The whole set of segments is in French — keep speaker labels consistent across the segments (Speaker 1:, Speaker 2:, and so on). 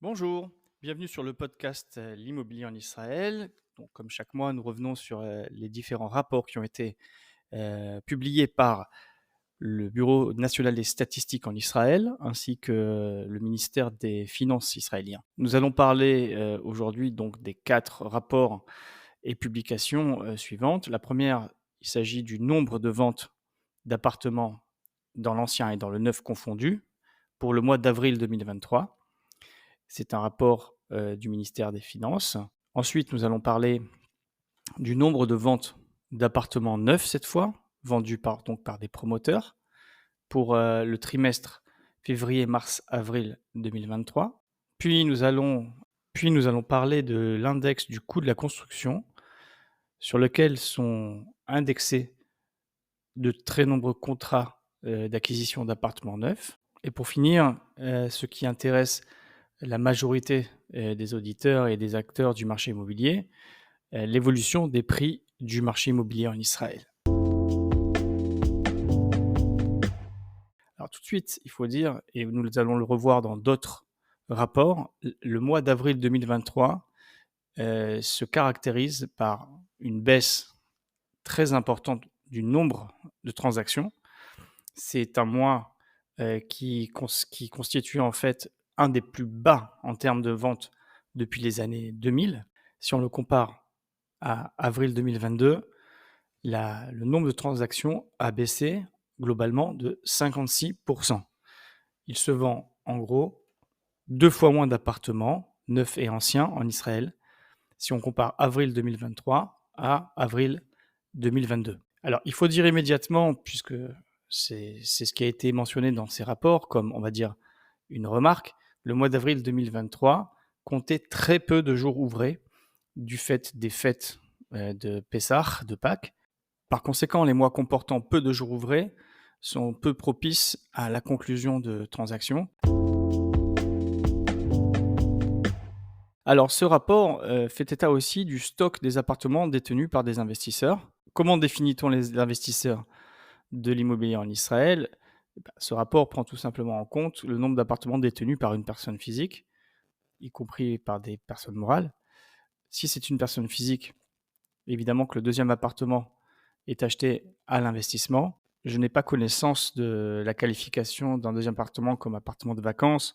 Speaker 1: Bonjour, bienvenue sur le podcast L'immobilier en Israël. Donc, comme chaque mois, nous revenons sur les différents rapports qui ont été publiés par le Bureau national des statistiques en Israël, ainsi que le ministère des Finances israélien. Nous allons parler aujourd'hui donc des 4 rapports et publications suivantes. La première, il s'agit du nombre de ventes d'appartements dans l'ancien et dans le neuf confondu pour le mois d'avril 2023. C'est un rapport du ministère des Finances. Ensuite, nous allons parler du nombre de ventes d'appartements neufs cette fois, vendus par des promoteurs pour le trimestre février, mars, avril 2023. Puis nous allons parler de l'index du coût de la construction sur lequel sont indexés de très nombreux contrats d'acquisition d'appartements neufs. Et pour finir, ce qui intéresse la majorité des auditeurs et des acteurs du marché immobilier, l'évolution des prix du marché immobilier en Israël. Alors tout de suite, il faut dire, et nous allons le revoir dans d'autres rapports, le mois d'avril 2023 se caractérise par une baisse très importante du nombre de transactions. C'est un mois qui constitue en fait un des plus bas en termes de vente depuis les années 2000. Si on le compare à avril 2022, le nombre de transactions a baissé globalement de 56%. Il se vend en gros 2 fois moins d'appartements neufs et anciens en Israël si on compare avril 2023 à avril 2022. Alors il faut dire immédiatement, puisque c'est ce qui a été mentionné dans ces rapports comme, on va dire, une remarque, le mois d'avril 2023 comptait très peu de jours ouvrés du fait des fêtes de Pessah, de Pâques. Par conséquent, les mois comportant peu de jours ouvrés sont peu propices à la conclusion de transactions. Alors, ce rapport fait état aussi du stock des appartements détenus par des investisseurs. Comment définit-on les investisseurs de l'immobilier en Israël? Ce rapport prend tout simplement en compte le nombre d'appartements détenus par une personne physique, y compris par des personnes morales. Si c'est une personne physique, évidemment que le deuxième appartement est acheté à l'investissement. Je n'ai pas connaissance de la qualification d'un deuxième appartement comme appartement de vacances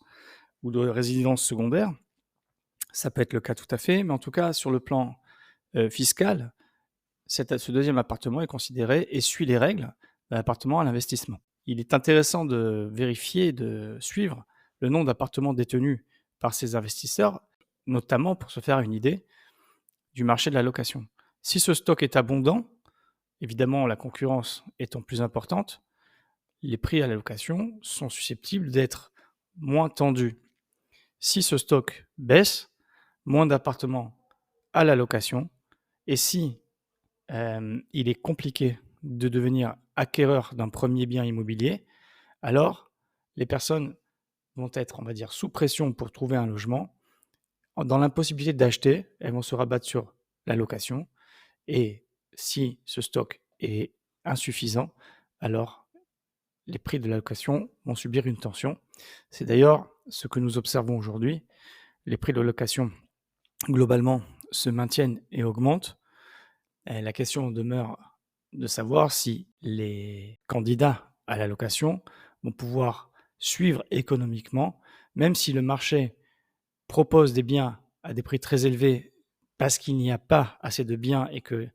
Speaker 1: ou de résidence secondaire. Ça peut être le cas tout à fait, mais en tout cas, sur le plan fiscal, ce deuxième appartement est considéré et suit les règles d'un appartement à l'investissement. Il est intéressant de vérifier, de suivre le nombre d'appartements détenus par ces investisseurs, notamment pour se faire une idée du marché de la location. Si ce stock est abondant, évidemment la concurrence étant plus importante, les prix à la location sont susceptibles d'être moins tendus. Si ce stock baisse, moins d'appartements à la location, et si il est compliqué de devenir acquéreur d'un premier bien immobilier, alors les personnes vont être, on va dire, sous pression pour trouver un logement. Dans l'impossibilité d'acheter, elles vont se rabattre sur la location. Et si ce stock est insuffisant, alors les prix de la location vont subir une tension. C'est d'ailleurs ce que nous observons aujourd'hui. Les prix de location, globalement, se maintiennent et augmentent. Et la question demeure de savoir si les candidats à la location vont pouvoir suivre économiquement, même si le marché propose des biens à des prix très élevés parce qu'il n'y a pas assez de biens et que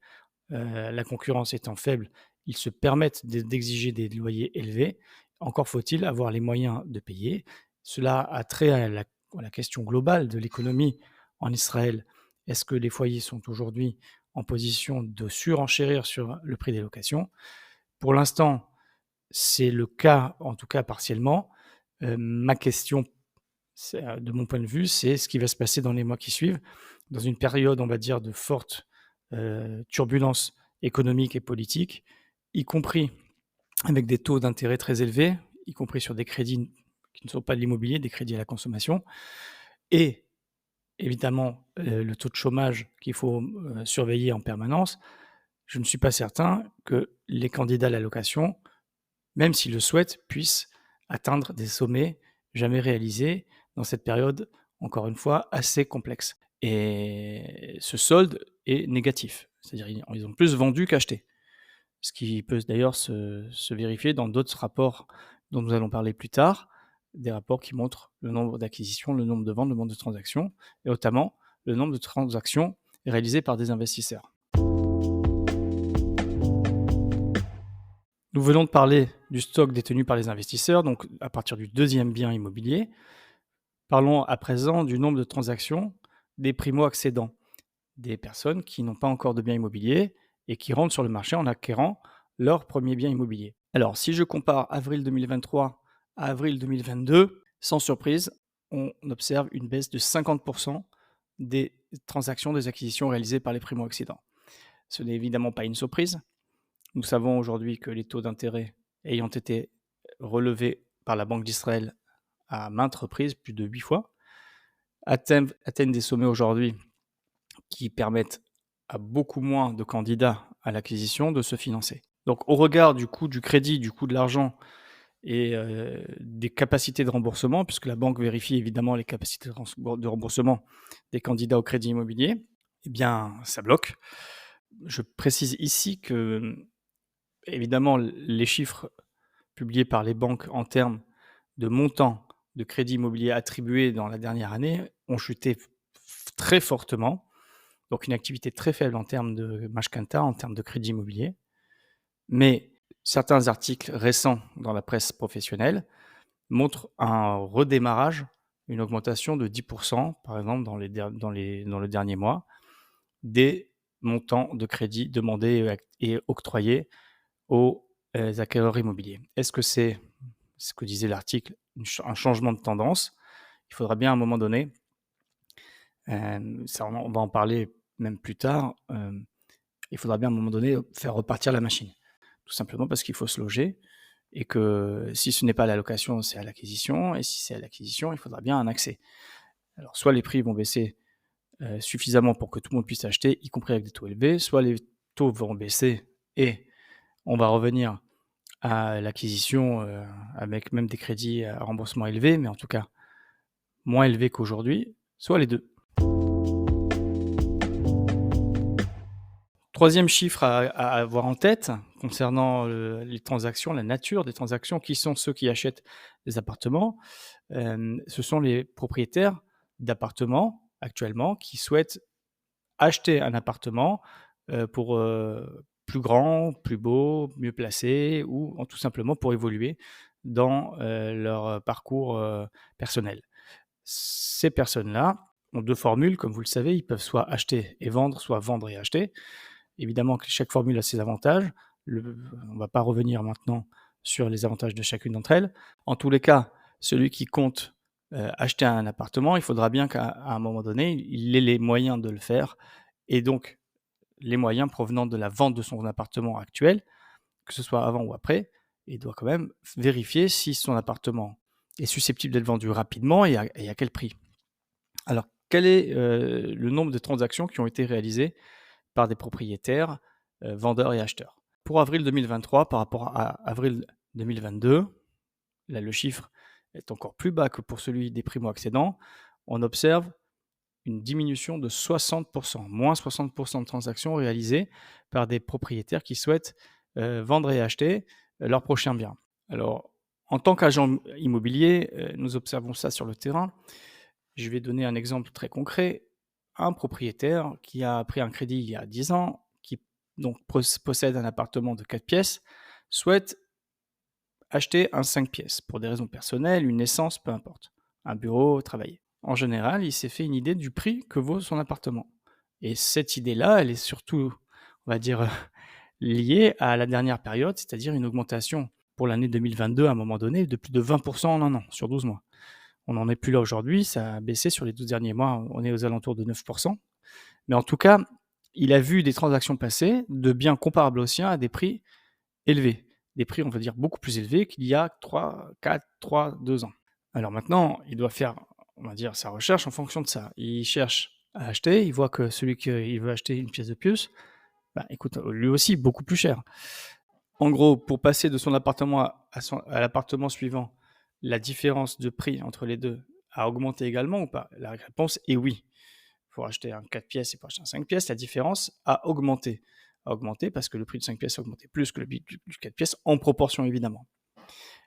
Speaker 1: la concurrence étant faible, ils se permettent d'exiger des loyers élevés. Encore faut-il avoir les moyens de payer. Cela a trait à la question globale de l'économie en Israël. Est-ce que les foyers sont aujourd'hui en position de surenchérir sur le prix des locations? Pour l'instant, c'est le cas, en tout cas partiellement. Ma question, de mon point de vue, c'est ce qui va se passer dans les mois qui suivent, dans une période, on va dire, de forte turbulence économique et politique, y compris avec des taux d'intérêt très élevés, y compris sur des crédits qui ne sont pas de l'immobilier, des crédits à la consommation, et évidemment le taux de chômage qu'il faut surveiller en permanence. je ne suis pas certain que les candidats à l'allocation, même s'ils le souhaitent, puissent atteindre des sommets jamais réalisés dans cette période, encore une fois, assez complexe. Et ce solde est négatif, c'est-à-dire ils ont plus vendu qu'acheté. Ce qui peut d'ailleurs se vérifier dans d'autres rapports dont nous allons parler plus tard, des rapports qui montrent le nombre d'acquisitions, le nombre de ventes, le nombre de transactions et notamment le nombre de transactions réalisées par des investisseurs. Nous venons de parler du stock détenu par les investisseurs, donc à partir du deuxième bien immobilier. Parlons à présent du nombre de transactions des primo-accédants, des personnes qui n'ont pas encore de bien immobilier et qui rentrent sur le marché en acquérant leur premier bien immobilier. Alors, si je compare avril 2023 à avril 2022, sans surprise, on observe une baisse de 50% des transactions, des acquisitions réalisées par les primo-accédants. Ce n'est évidemment pas une surprise. Nous savons aujourd'hui que les taux d'intérêt ayant été relevés par la Banque d'Israël à maintes reprises, plus de 8 fois, atteignent des sommets aujourd'hui qui permettent à beaucoup moins de candidats à l'acquisition de se financer. Donc au regard du coût du crédit, du coût de l'argent et des capacités de remboursement, puisque la banque vérifie évidemment les capacités de remboursement des candidats au crédit immobilier, eh bien ça bloque. Je précise ici que évidemment les chiffres publiés par les banques en termes de montant de crédit immobilier attribué dans la dernière année ont chuté très fortement. Donc une activité très faible en termes de mashkanta, en termes de crédit immobilier. Mais certains articles récents dans la presse professionnelle montrent un redémarrage, une augmentation de 10%, par exemple dans le dernier mois, des montants de crédit demandés et octroyés aux acquéreurs immobiliers. Est-ce que c'est ce que disait l'article, un changement de tendance? Il faudra bien à un moment donné, ça on va en parler même plus tard, il faudra bien à un moment donné faire repartir la machine. Tout simplement parce qu'il faut se loger et que si ce n'est pas à la location, c'est à l'acquisition et si c'est à l'acquisition, il faudra bien un accès. Alors soit les prix vont baisser suffisamment pour que tout le monde puisse acheter, y compris avec des taux élevés, soit les taux vont baisser et on va revenir à l'acquisition avec même des crédits à remboursement élevés, mais en tout cas moins élevés qu'aujourd'hui, soit les deux. Troisième chiffre à avoir en tête concernant les transactions, la nature des transactions, qui sont ceux qui achètent des appartements. Ce sont les propriétaires d'appartements actuellement qui souhaitent acheter un appartement pour plus grand, plus beau, mieux placé ou tout simplement pour évoluer dans leur parcours personnel. Ces personnes-là ont deux formules, comme vous le savez, ils peuvent soit acheter et vendre, soit vendre et acheter. Évidemment que chaque formule a ses avantages. On ne va pas revenir maintenant sur les avantages de chacune d'entre elles. En tous les cas, celui qui compte acheter un appartement, il faudra bien qu'à un moment donné, il ait les moyens de le faire et donc les moyens provenant de la vente de son appartement actuel, que ce soit avant ou après, il doit quand même vérifier si son appartement est susceptible d'être vendu rapidement et à quel prix. Alors, quel est le nombre de transactions qui ont été réalisées par des propriétaires, vendeurs et acheteurs? Pour avril 2023 par rapport à avril 2022, là le chiffre est encore plus bas que pour celui des primo-accédants, on observe une diminution de 60%, moins 60% de transactions réalisées par des propriétaires qui souhaitent vendre et acheter leur prochain bien. Alors, en tant qu'agent immobilier, nous observons ça sur le terrain. Je vais donner un exemple très concret. Un propriétaire qui a pris un crédit il y a 10 ans, qui donc possède un appartement de 4 pièces, souhaite acheter un 5 pièces pour des raisons personnelles, une naissance, peu importe, un bureau, travailler. En général, il s'est fait une idée du prix que vaut son appartement. Et cette idée-là, elle est surtout, on va dire, liée à la dernière période, c'est-à-dire une augmentation pour l'année 2022 à un moment donné de plus de 20% en un an, sur 12 mois. On n'en est plus là aujourd'hui, ça a baissé sur les 12 derniers mois, on est aux alentours de 9%. Mais en tout cas, il a vu des transactions passer de biens comparables aux siens à des prix élevés. Des prix, on va dire, beaucoup plus élevés qu'il y a 2 ans. Alors maintenant, il doit faire, on va dire, sa recherche en fonction de ça. Il cherche à acheter, il voit que celui qui veut acheter une pièce de plus Bah, écoute, lui aussi beaucoup plus cher. En gros, pour passer de son appartement à l'appartement suivant, la différence de prix entre les 2 a augmenté également ou pas? La réponse est oui. Pour acheter un 4 pièces et pour acheter un 5 pièces, la différence a augmenté. A augmenté parce que le prix du 5 pièces a augmenté plus que le prix du 4 pièces en proportion évidemment.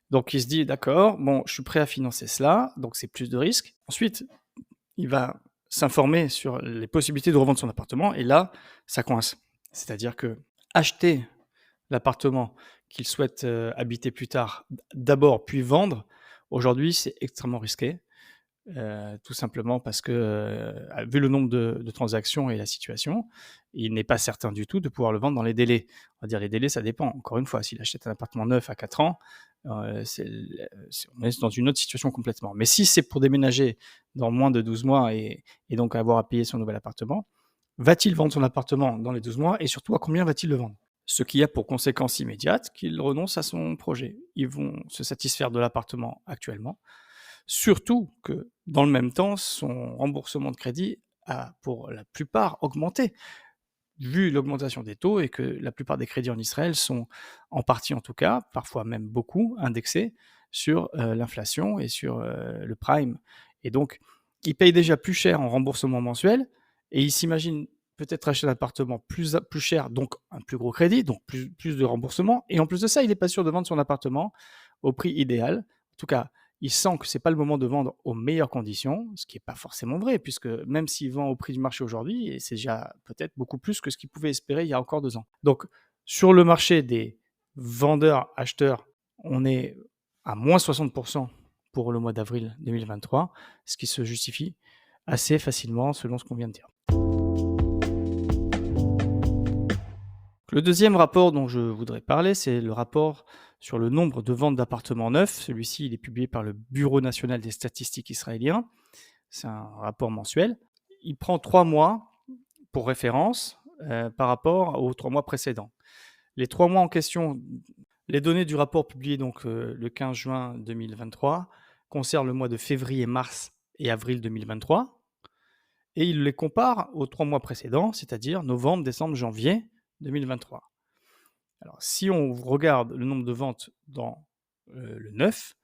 Speaker 1: Donc il se dit: «D'accord, bon, je suis prêt à financer cela, donc c'est plus de risques». Ensuite, il va s'informer sur les possibilités de revendre son appartement et là, ça coince. C'est-à-dire qu'acheter l'appartement qu'il souhaite, habiter plus tard, d'abord, puis vendre, aujourd'hui, c'est extrêmement risqué. Tout simplement parce que, vu le nombre de transactions et la situation, il n'est pas certain du tout de pouvoir le vendre dans les délais. On va dire les délais, ça dépend. Encore une fois, s'il achète un appartement neuf à 4 ans, on est dans une autre situation complètement. Mais si c'est pour déménager dans moins de 12 mois et donc avoir à payer son nouvel appartement, va-t-il vendre son appartement dans les 12 mois et surtout à combien va-t-il le vendre? Ce qui a pour conséquence immédiate qu'il renonce à son projet. Ils vont se satisfaire de l'appartement actuellement. Surtout que, dans le même temps, son remboursement de crédit a, pour la plupart, augmenté, vu l'augmentation des taux et que la plupart des crédits en Israël sont, en partie en tout cas, parfois même beaucoup, indexés sur l'inflation et sur le prime. Et donc, il paye déjà plus cher en remboursement mensuel et il s'imagine peut-être acheter un appartement plus cher, donc un plus gros crédit, donc plus de remboursement. Et en plus de ça, il n'est pas sûr de vendre son appartement au prix idéal. En tout cas, il sent que c'est pas le moment de vendre aux meilleures conditions, ce qui est pas forcément vrai puisque même s'il vend au prix du marché aujourd'hui, et c'est déjà peut-être beaucoup plus que ce qu'il pouvait espérer il y a encore 2 ans. Donc sur le marché des vendeurs-acheteurs, on est à moins 60 pour le mois d'avril 2023, ce qui se justifie assez facilement selon ce qu'on vient de dire. Le deuxième rapport dont je voudrais parler, c'est le rapport sur le nombre de ventes d'appartements neufs. Celui-ci, il est publié par le Bureau national des statistiques israélien. C'est un rapport mensuel. Il prend 3 mois pour référence par rapport aux 3 mois précédents. Les 3 mois en question, les données du rapport publié donc le 15 juin 2023 concernent le mois de février, mars et avril 2023 et il les compare aux 3 mois précédents, c'est-à-dire novembre, décembre, janvier 2023. Alors, si on regarde le nombre de ventes dans le neuf,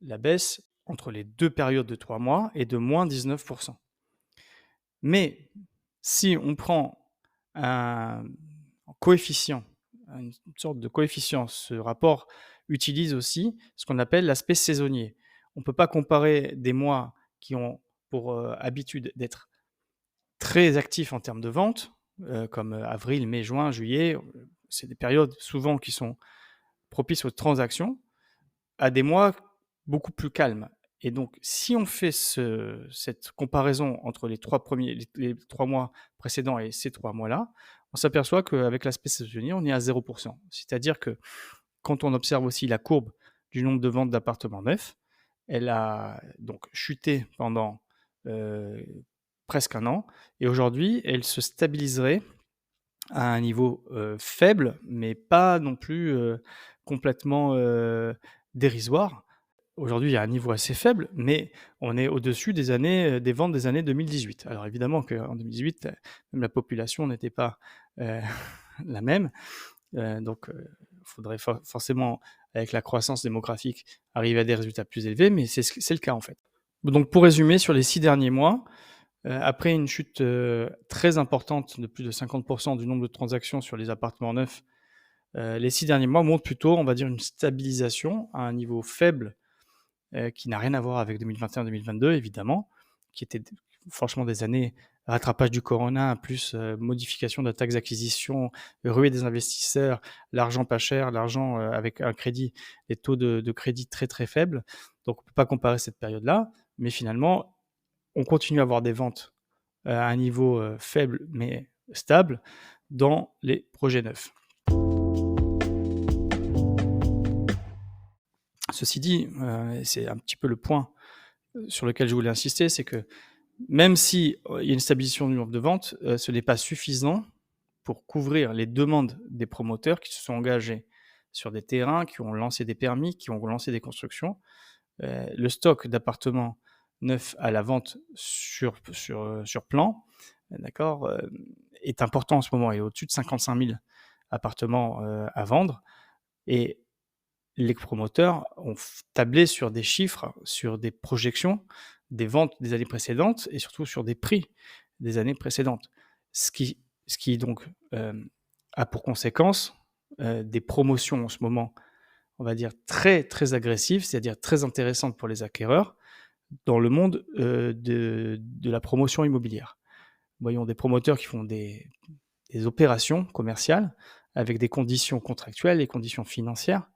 Speaker 1: la baisse entre les 2 périodes de 3 mois est de moins 19 Mais si on prend un coefficient, une sorte de coefficient, ce rapport utilise aussi ce qu'on appelle l'aspect saisonnier. On ne peut pas comparer des mois qui ont pour habitude d'être très actifs en termes de vente, comme avril, mai, juin, juillet. C'est des périodes souvent qui sont propices aux transactions, à des mois beaucoup plus calmes. Et donc, si on fait cette comparaison entre les 3 mois précédents et ces 3 mois-là, on s'aperçoit qu'avec l'aspect saisonnier, on est à 0%. C'est-à-dire que quand on observe aussi la courbe du nombre de ventes d'appartements neufs, elle a donc chuté pendant presque un an et aujourd'hui, elle se stabiliserait à un niveau faible, mais pas non plus complètement dérisoire. Aujourd'hui, il y a un niveau assez faible, mais on est au-dessus des ventes des années 2018. Alors évidemment qu'en 2018, même la population n'était pas heu, la même, donc il faudrait forcément, avec la croissance démographique, arriver à des résultats plus élevés, mais c'est le cas, en fait. Donc pour résumer, sur les 6 derniers mois, après une chute, très importante de plus de 50 du nombre de transactions sur les appartements neufs, les 6 derniers mois montrent plutôt, on va dire, une stabilisation à un niveau faible, qui n'a rien à voir avec 2021-2022 évidemment, qui étaient franchement des années rattrapage du corona, plus modification de la taxe d'acquisition, ruée des investisseurs, l'argent pas cher, l'argent avec un crédit, des taux de crédit très très faibles. Donc on ne peut pas comparer cette période-là, mais finalement, on continue à avoir des ventes à un niveau faible mais stable dans les projets neufs. Ceci dit, c'est un petit peu le point sur lequel je voulais insister, c'est que même si il y a une stabilisation du nombre de ventes, ce n'est pas suffisant pour couvrir les demandes des promoteurs qui se sont engagés sur des terrains, qui ont lancé des permis, qui ont lancé des constructions. Le stock d'appartements neufs à la vente sur plan d'accord, est important en ce moment et au-dessus de 55 000 appartements, à vendre et les promoteurs ont tablé sur des chiffres, sur des projections des ventes des années précédentes et surtout sur des prix des années précédentes. Ce qui ce qui donc, a pour conséquence, des promotions en ce moment, on va dire très, très agressives, c'est-à-dire très intéressantes pour les acquéreurs dans le monde, de la promotion immobilière. Voyons des promoteurs qui font des opérations commerciales avec des conditions contractuelles et conditions financières,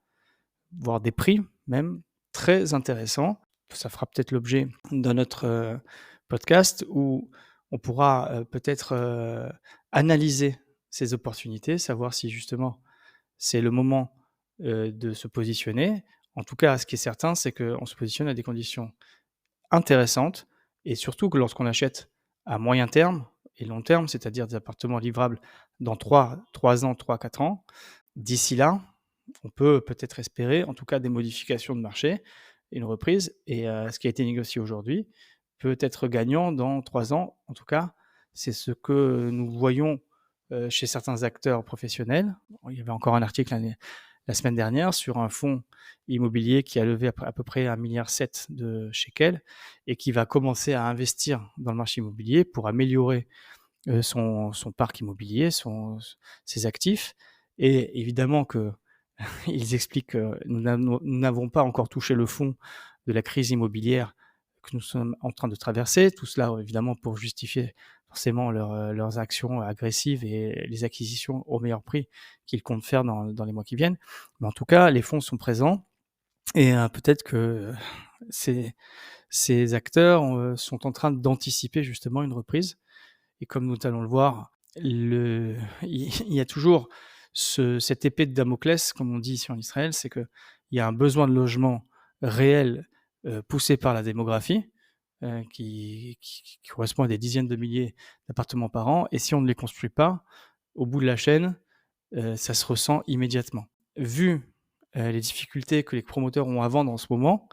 Speaker 1: voire des prix même très intéressants. Ça fera peut-être l'objet d'un autre, podcast où on pourra, peut-être, analyser ces opportunités, savoir si justement c'est le moment, de se positionner. En tout cas, ce qui est certain, c'est qu'on se positionne à des conditions intéressantes et surtout que lorsqu'on achète à moyen terme et long terme, c'est-à-dire des appartements livrables dans trois ans, 3 4 ans, d'ici là, on peut peut-être espérer, en tout cas, des modifications de marché, une reprise et ce qui a été négocié aujourd'hui peut être gagnant dans 3 ans. En tout cas, c'est ce que nous voyons, chez certains acteurs professionnels. Il y avait encore un article la semaine dernière sur un fonds immobilier qui a levé à peu près 1,7 milliard de shekels et qui va commencer à investir dans le marché immobilier pour améliorer, son parc immobilier, ses actifs et évidemment que ils expliquent que nous n'avons pas encore touché le fond de la crise immobilière que nous sommes en train de traverser. Tout cela, évidemment, pour justifier forcément leurs actions agressives et les acquisitions au meilleur prix qu'ils comptent faire dans les mois qui viennent. Mais en tout cas, les fonds sont présents et peut-être que ces ces acteurs, sont en train d'anticiper justement une reprise et comme nous allons le voir, il y a toujours cette épée de Damoclès, comme on dit ici en Israël, c'est qu'il y a un besoin de logement réel, poussé par la démographie, qui correspond à des dizaines de milliers d'appartements par an et si on ne les construit pas, au bout de la chaîne, ça se ressent immédiatement. Vu, les difficultés que les promoteurs ont à vendre en ce moment,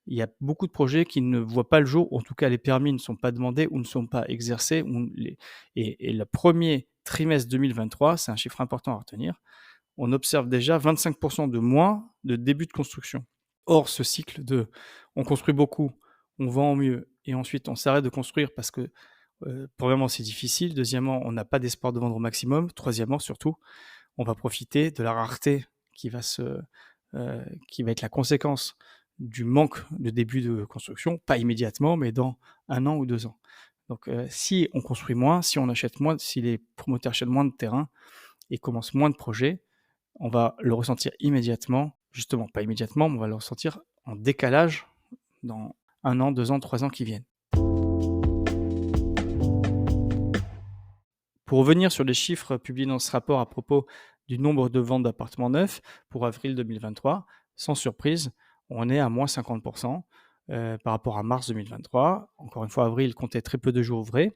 Speaker 1: il y a beaucoup de projets qui ne voient pas le jour, ou en tout cas les permis ne sont pas demandés ou ne sont pas exercés ou les et le premier trimestre 2023, c'est un chiffre important à retenir, on observe déjà 25 de moins de début de construction. Or ce cycle de on construit beaucoup, on vend mieux et ensuite on s'arrête de construire parce que, premièrement c'est difficile, deuxièmement on n'a pas d'espoir de vendre au maximum, troisièmement surtout, on va profiter de la rareté qui va qui va être la conséquence du manque de début de construction, pas immédiatement, mais dans 1 an ou 2 ans. Donc, si on construit moins, si on achète moins, si les promoteurs achètent moins de terrain et commencent moins de projets, on va le ressentir immédiatement, justement pas immédiatement, mais on va le ressentir en décalage dans 1 an, 2 ans, 3 ans qui viennent. Pour revenir sur les chiffres publiés dans ce rapport à propos du nombre de ventes d'appartements neufs pour avril 2023, sans surprise, on est à -50 par rapport à mars 2023. Encore une fois, avril comptait très peu de jours ouvrés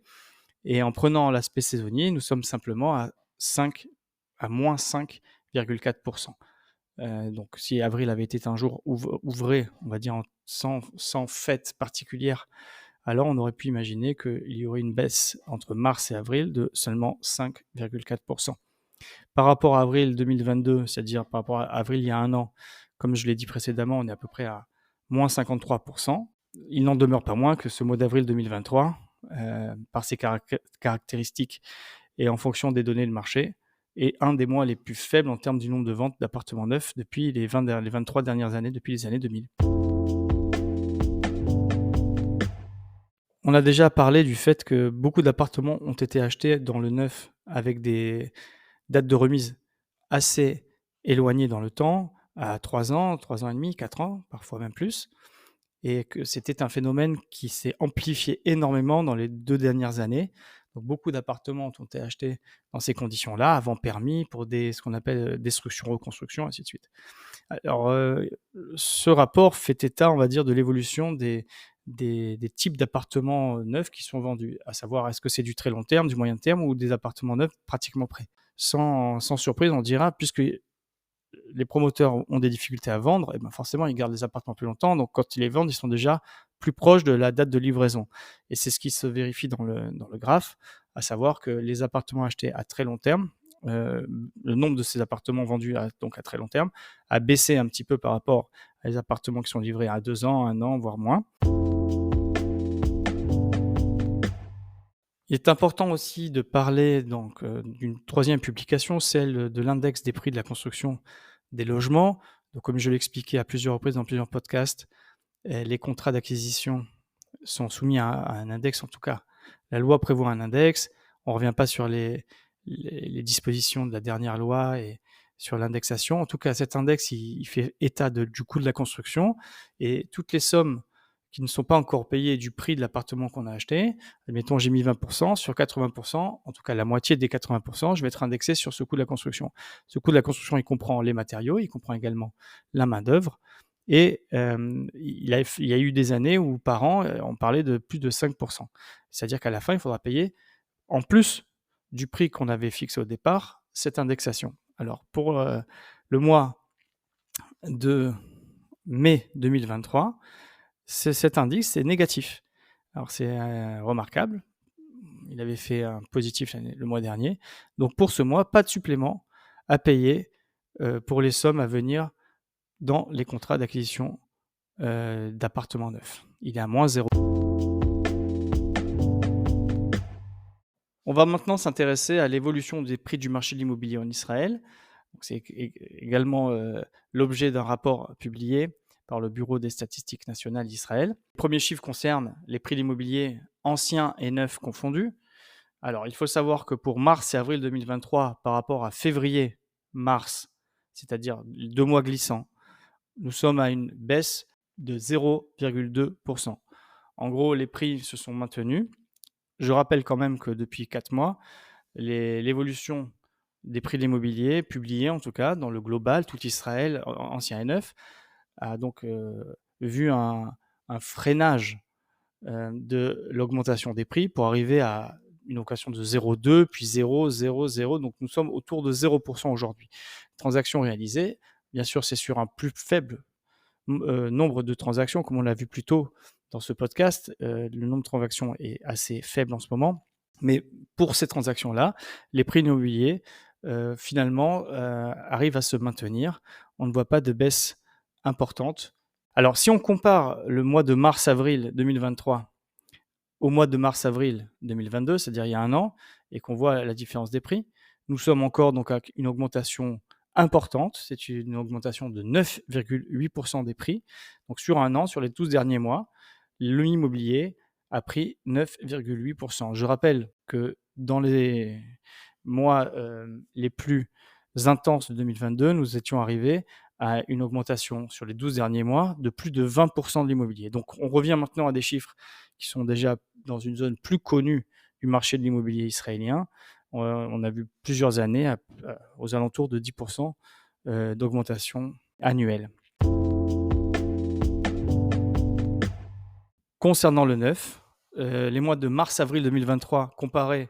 Speaker 1: et en prenant l'aspect saisonnier, nous sommes simplement à -5,4 donc si avril avait été un jour ouvré, on va dire sans fête particulière, alors on aurait pu imaginer qu'il y aurait une baisse entre mars et avril de seulement 5,4. Par rapport à avril 2022, c'est-à-dire par rapport à avril il y a 1 an, comme je l'ai dit précédemment, on est à peu près à -53. Il n'en demeure pas moins que ce mois d'avril 2023, par ses caractéristiques et en fonction des données de marché, est un des mois les plus faibles en termes du nombre de ventes d'appartements neufs depuis les 23 dernières années, depuis les années 2000. On a déjà parlé du fait que beaucoup d'appartements ont été achetés dans le neuf avec des dates de remise assez éloignées dans le temps, à 3 ans et demi, 4 ans, parfois même plus et que c'était un phénomène qui s'est amplifié énormément dans les 2 dernières années. Donc beaucoup d'appartements ont été achetés dans ces conditions-là, avant permis, pour ce qu'on appelle, destruction, reconstruction, ainsi de suite. Alors, ce rapport fait état, on va dire, de l'évolution des types d'appartements, neufs qui sont vendus, à savoir est-ce que c'est du très long terme, du moyen terme ou des appartements neufs pratiquement prêts? Sans surprise, on dira puisque les promoteurs ont des difficultés à vendre et ben, forcément ils gardent les appartements plus longtemps, donc quand ils les vendent, ils sont déjà plus proches de la date de livraison et c'est ce qui se vérifie dans le graphe à savoir que les appartements achetés à très long terme, le nombre de ces appartements vendus donc à très long terme a baissé un petit peu par rapport à les appartements qui sont livrés à 2 ans, 1 an, voire moins. Il est important aussi de parler donc, d'une troisième publication, celle de l'index des prix de la construction des logements. Donc comme je l'ai expliqué à plusieurs reprises dans plusieurs podcasts, les contrats d'acquisition sont soumis à un index, en tout cas, la loi prévoit un index. On ne revient pas sur les dispositions de la dernière loi et sur l'indexation. En tout cas, cet index, il fait état du coût de la construction et toutes les sommes qui ne sont pas encore payées du prix de l'appartement qu'on a acheté, admettons, j'ai mis 20%, sur 80%, en tout cas la moitié des 80%, je vais être indexé sur ce coût de la construction. Ce coût de la construction, il comprend les matériaux, il comprend également la main-d'œuvre. Et il y a eu des années où par an, on parlait de plus de 5%. C'est-à-dire qu'à la fin, il faudra payer, en plus du prix qu'on avait fixé au départ, cette indexation. Alors pour le mois de mai 2023, cet indice est négatif. Alors c'est remarquable. Il avait fait un positif le mois dernier. Donc pour ce mois, pas de supplément à payer pour les sommes à venir dans les contrats d'acquisition d'appartements neufs. Il est à moins 0. On va maintenant s'intéresser à l'évolution des prix du marché de l'immobilier en Israël. C'est également l'objet d'un rapport publié par le Bureau des statistiques nationales d'Israël. Les premiers chiffres concernent les prix de l'immobilier anciens et neufs confondus. Alors, il faut savoir que pour mars et avril 2023, par rapport à février-mars, c'est-à-dire 2 mois glissants, nous sommes à une baisse de 0,2%. En gros, les prix se sont maintenus. Je rappelle quand même que depuis 4 mois, l'évolution des prix de l'immobilier, publiée en tout cas dans le global, tout Israël, ancien et neuf, a donc vu un freinage de l'augmentation des prix pour arriver à une augmentation de 0,2, puis 0, 0, 0. Donc nous sommes autour de 0% aujourd'hui. Transactions réalisées, bien sûr, c'est sur un plus faible nombre de transactions, comme on l'a vu plus tôt dans ce podcast. Le nombre de transactions est assez faible en ce moment. Mais pour ces transactions-là, les prix immobiliers, finalement, arrivent à se maintenir. On ne voit pas de baisse importante. Alors, si on compare le mois de mars-avril 2023 au mois de mars-avril 2022, c'est-à-dire il y a 1 an, et qu'on voit la différence des prix, nous sommes encore donc à une augmentation importante. C'est une augmentation de 9,8% des prix. Donc sur 1 an, sur les 12 derniers mois, l'immobilier a pris 9,8%. Je rappelle que dans les mois les plus intenses de 2022, nous étions arrivés à une augmentation sur les 12 derniers mois de plus de 20% de l'immobilier. Donc on revient maintenant à des chiffres qui sont déjà dans une zone plus connue du marché de l'immobilier israélien. On a vu plusieurs années aux alentours de 10% d'augmentation annuelle. Concernant le neuf, les mois de mars-avril 2023 comparés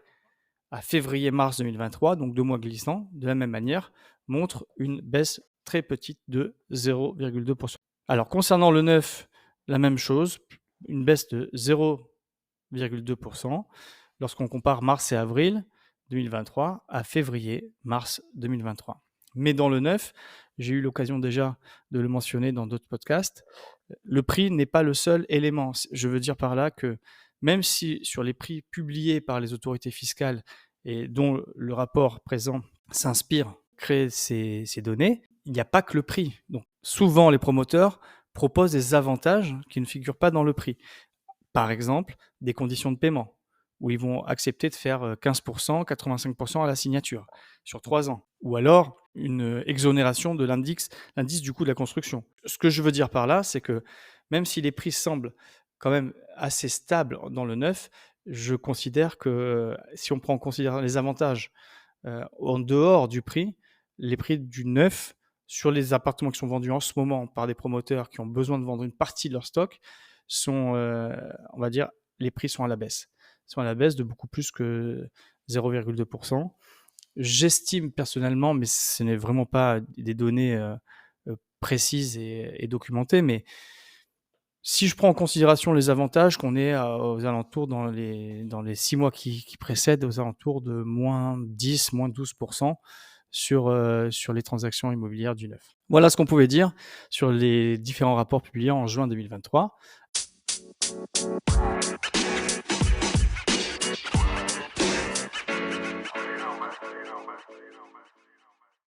Speaker 1: à février-mars 2023, donc 2 mois glissants, de la même manière, montrent une baisse très petite de 0,2%. Alors concernant le neuf, la même chose, une baisse de 0,2% lorsqu'on compare mars et avril 2023 à février-mars 2023. Mais dans le neuf, j'ai eu l'occasion déjà de le mentionner dans d'autres podcasts, le prix n'est pas le seul élément. Je veux dire par là que même si sur les prix publiés par les autorités fiscales et dont le rapport présent s'inspire, crée ces données, il n'y a pas que le prix. Donc souvent les promoteurs proposent des avantages qui ne figurent pas dans le prix. Par exemple, des conditions de paiement, où ils vont accepter de faire 15%, 85% à la signature sur 3 ans. Ou alors une exonération de l'indice du coût de la construction. Ce que je veux dire par là, c'est que même si les prix semblent quand même assez stables dans le neuf, je considère que si on prend en considération les avantages en dehors du prix, les prix du neuf sur les appartements qui sont vendus en ce moment par des promoteurs qui ont besoin de vendre une partie de leur stock sont, on va dire, les prix sont à la baisse. Ils sont à la baisse de beaucoup plus que 0,2%. J'estime personnellement, mais ce n'est vraiment pas des données précises et documentées, mais Si je prends en considération les avantages, qu'on est aux alentours dans les 6 mois qui précèdent, aux alentours de -10, -12 sur les transactions immobilières du neuf. Voilà ce qu'on pouvait dire sur les différents rapports publiés en juin 2023.